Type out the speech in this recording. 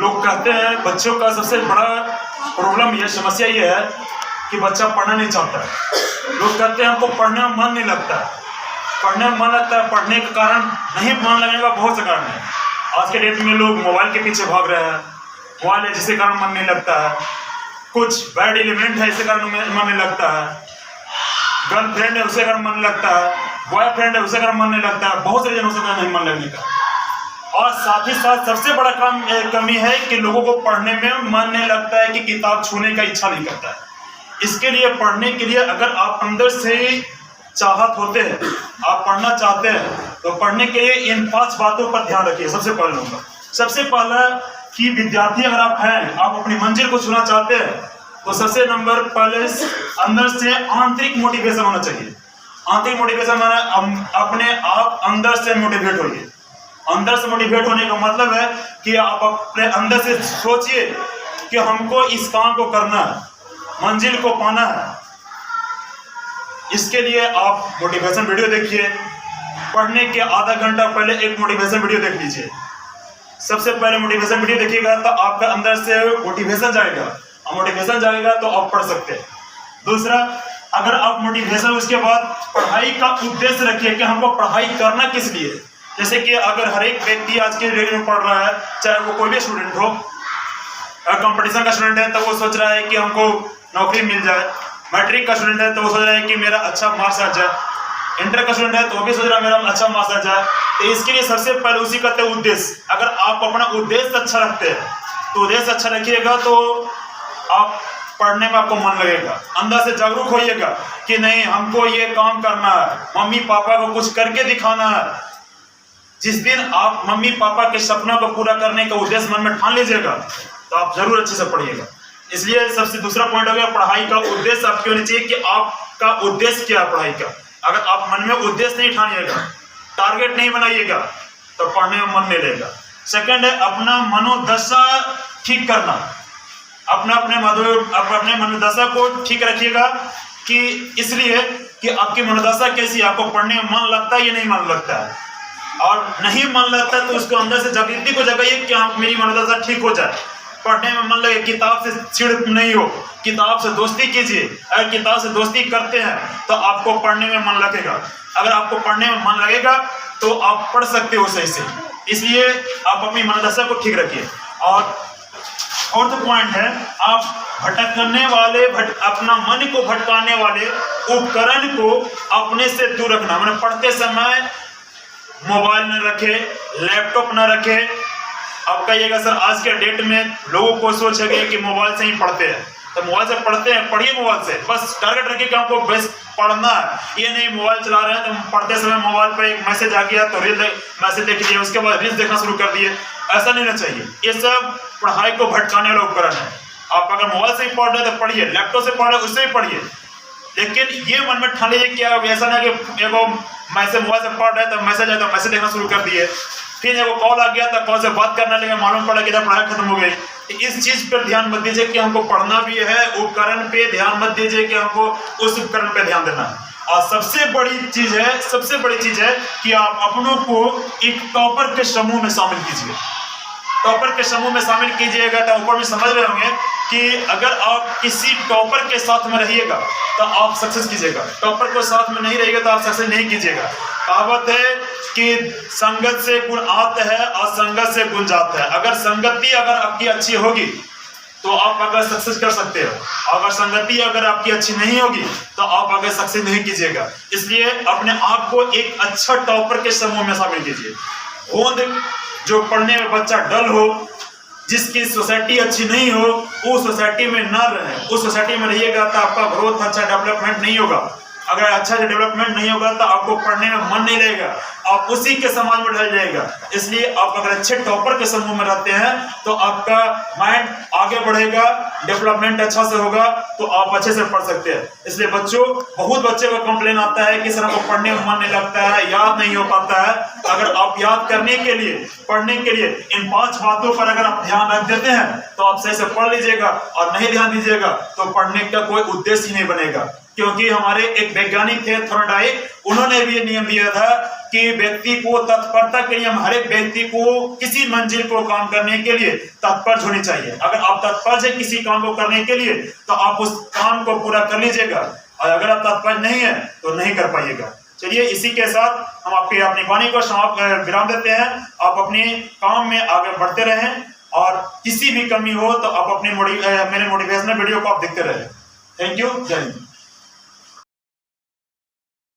लोग कहते हैं बच्चों का सबसे बड़ा प्रॉब्लम ये समस्या ये है कि बच्चा पढ़ना नहीं चाहता है। लोग कहते हैं हमको पढ़ने में मन नहीं लगता है। पढ़ने में मन लगता है, पढ़ने के कारण नहीं मन लगने का बहुत से कारण है। आज के डेट में लोग मोबाइल के पीछे भाग रहे हैं। मोबाइल है जिसके कारण मन नहीं लगता है। कुछ बैड एलिमेंट है इसके कारण मन नहीं लगता है। गर्लफ्रेंड है उसके कारण मन लगता है। बॉयफ्रेंड है उसके कारण मन नहीं लगता है। बहुत से रीजन हो सकता है नहीं मन लगने का। और साथ ही साथ सबसे बड़ा कमी है कि लोगों को पढ़ने में मन नहीं लगता है कि किताब छूने का इच्छा नहीं करता है। इसके लिए पढ़ने के लिए अगर आप अंदर से चाहत होते हैं, आप पढ़ना चाहते हैं, तो पढ़ने के लिए इन 5 बातों पर ध्यान रखिए। सबसे पहले लूँगा, सबसे पहला कि विद्यार्थी अगर आप हैं, आप अपनी मंजिल को छूना चाहते हैं, तो सबसे नंबर पहले अंदर से आंतरिक मोटिवेशन होना चाहिए। आंतरिक मोटिवेशन माना अपने आप अंदर से मोटिवेट होइए। अंदर से मोटिवेट होने का मतलब है कि आप अपने अंदर से सोचिए कि हमको इस काम को करना है, मंजिल को पाना है। इसके लिए आप मोटिवेशन वीडियो देखिए। पढ़ने के आधा घंटा पहले एक मोटिवेशन वीडियो देख लीजिए। सबसे पहले मोटिवेशन वीडियो देखिएगा तो आपका अंदर से मोटिवेशन जाएगा, और मोटिवेशन जाएगा तो आप पढ़ सकते हैं। दूसरा, अगर आप मोटिवेशन उसके बाद पढ़ाई का उद्देश्य रखिए कि हमको पढ़ाई करना किस लिए। जैसे कि अगर हर एक व्यक्ति आज के डेट में पढ़ रहा है, चाहे वो कोई भी स्टूडेंट हो, कंपटीशन का स्टूडेंट है तो वो सोच रहा है कि हमको नौकरी मिल जाए। मैट्रिक का स्टूडेंट है तो वो सोच रहा है कि मेरा अच्छा मार्क्स आ जाए। इंटर का स्टूडेंट है तो वो भी सोच रहा है मेरा अच्छा मार्क्स आ जाए। तो इसके लिए सबसे पहले उसी कहते हैं उद्देश्य। अगर आप अपना उद्देश्य अच्छा रखते हैं तो उद्देश्य अच्छा रखिएगा तो आप पढ़ने में आपको मन लगेगा। अंदर से जागरूक होइएगा कि नहीं हमको ये काम करना है, मम्मी पापा को कुछ करके दिखाना है। जिस दिन आप मम्मी पापा के सपनों को पूरा करने का उद्देश्य मन में ठान लीजिएगा तो आप जरूर अच्छे से पढ़िएगा। इसलिए सबसे दूसरा पॉइंट हो गया पढ़ाई का उद्देश्य आपके होना चाहिए कि आपका उद्देश्य क्या है पढ़ाई का। अगर आप मन में उद्देश्य नहीं ठानिएगा, टारगेट नहीं बनाइएगा, तो पढ़ने में मन नहीं लगेगा। सेकंड है अपना मनोदशा ठीक करना। अपने मनोदशा को ठीक रखिएगा कि इसलिए कि आपकी मनोदशा कैसी है, आपको पढ़ने में मन लगता है या नहीं मन लगता है। और नहीं मन लगता है तो उसको अंदर से जागृति को जगाइए कि हाँ मेरी मनोदशा ठीक हो जाए, पढ़ने में मन लगे। किताब से चिढ़ नहीं हो, किताब से दोस्ती कीजिए। अगर किताब से दोस्ती करते हैं तो आपको पढ़ने में मन लगेगा। अगर आपको पढ़ने में मन लगेगा तो आप पढ़ सकते हो सही से। इसलिए आप अपनी मनोदशा को ठीक रखिए। और तो पॉइंट है आप भटकने वाले अपना मन को भटकाने वाले उपकरण को अपने से दूर रखना। मैंने पढ़ते समय मोबाइल न रखे, लैपटॉप न रखे। अब कहिएगा सर आज के डेट में लोगों को सोच है कि मोबाइल से ही पढ़ते हैं, तो मोबाइल से पढ़ते हैं, पढ़िए मोबाइल से। बस टारगेट रखिए कि हमको बस पढ़ना है। ये नहीं मोबाइल चला रहे हैं तो पढ़ते समय मोबाइल पे एक मैसेज आ गया तो मैसेज देख लिया, उसके बाद रील्स देखना शुरू कर दिए। ऐसा नहीं रहना चाहिए। ये सब पढ़ाई को भटकाने वाला उपकरण है। आप अगर मोबाइल से ही पढ़ रहे हैं तो पढ़िए, लैपटॉप से पढ़ रहे हैं उससे भी पढ़िए, लेकिन ये मन में ठान लीजिए कि ऐसा ना कि एगो मैसेज मोबाइल से पढ़ रहे तो मैसेज आया तो मैसेज देखना शुरू कर दिए, फिर एगो कॉल आ गया तो कॉल से बात करने लगे, मालूम पड़ा कि इधर पढ़ाई खत्म हो गई। इस चीज पर ध्यान मत दीजिए कि हमको पढ़ना भी है। उपकरण पे ध्यान मत दीजिए कि हमको उस उपकरण पे ध्यान देना है। और सबसे बड़ी चीज है कि आप अपनों को एक टॉपर के समूह में शामिल कीजिए। टॉपर के समूह में शामिल कीजिएगा तो ऊपर में समझ रहे होंगे कि अगर आप किसी टॉपर के साथ में रहिएगा तो आप सक्सेस कीजिएगा। टॉपर के साथ में नहीं रहिएगा तो आप सक्सेस नहीं कीजिएगा। कहावत है कि संगत से गुण आता है और संगत से गुण जाता है। अगर संगति आपकी अच्छी होगी तो आप अगर सक्सेस कर सकते हो। अगर संगति अगर आपकी अच्छी नहीं होगी तो आप अगर सक्सेस नहीं कीजिएगा। इसलिए अपने आप को एक अच्छा टॉपर के समूह में शामिल कीजिए। जो पढ़ने में बच्चा डल हो, जिसकी सोसाइटी अच्छी नहीं हो, उस सोसाइटी में ना रहे। उस सोसाइटी में रहिएगा तो आपका ग्रोथ अच्छा डेवलपमेंट नहीं होगा। अगर अच्छा से डेवलपमेंट नहीं होगा तो आपको पढ़ने में मन नहीं लगेगा, आप उसी के समाज में ढल जाएगा। इसलिए आप अगर अच्छे टॉपर के समूह में रहते हैं तो आपका माइंड आगे बढ़ेगा, डेवलपमेंट अच्छा से होगा, तो आप अच्छे से पढ़ सकते हैं। इसलिए बहुत बच्चे को कंप्लेन आता है कि सर हमको पढ़ने में मन नहीं लगता है, याद नहीं हो पाता है। अगर आप याद करने के लिए, पढ़ने के लिए इन 5 बातों पर अगर आप ध्यान रख देते हैं तो आप सही से पढ़ लीजिएगा। और नहीं ध्यान दीजिएगा तो पढ़ने का कोई उद्देश्य ही नहीं बनेगा। क्योंकि हमारे एक वैज्ञानिक थे थॉर्नडाइक, उन्होंने भी ये नियम दिया था कि व्यक्ति को तत्परता के नियम, हर एक व्यक्ति को किसी मंजिल को काम करने के लिए तत्पर होनी चाहिए। अगर आप तत्पर है किसी काम को करने के लिए तो आप उस काम को पूरा कर लीजिएगा, और अगर आप तत्पर नहीं है तो नहीं कर पाइएगा। चलिए इसी के साथ हम अपनी वाणी को विराम देते हैं। आप अपने काम में आगे बढ़ते रहें, और किसी भी कमी हो तो आप अपने मेरे मोटिवेशनल वीडियो को आप देखते रहें। Thank you. जय हिंद।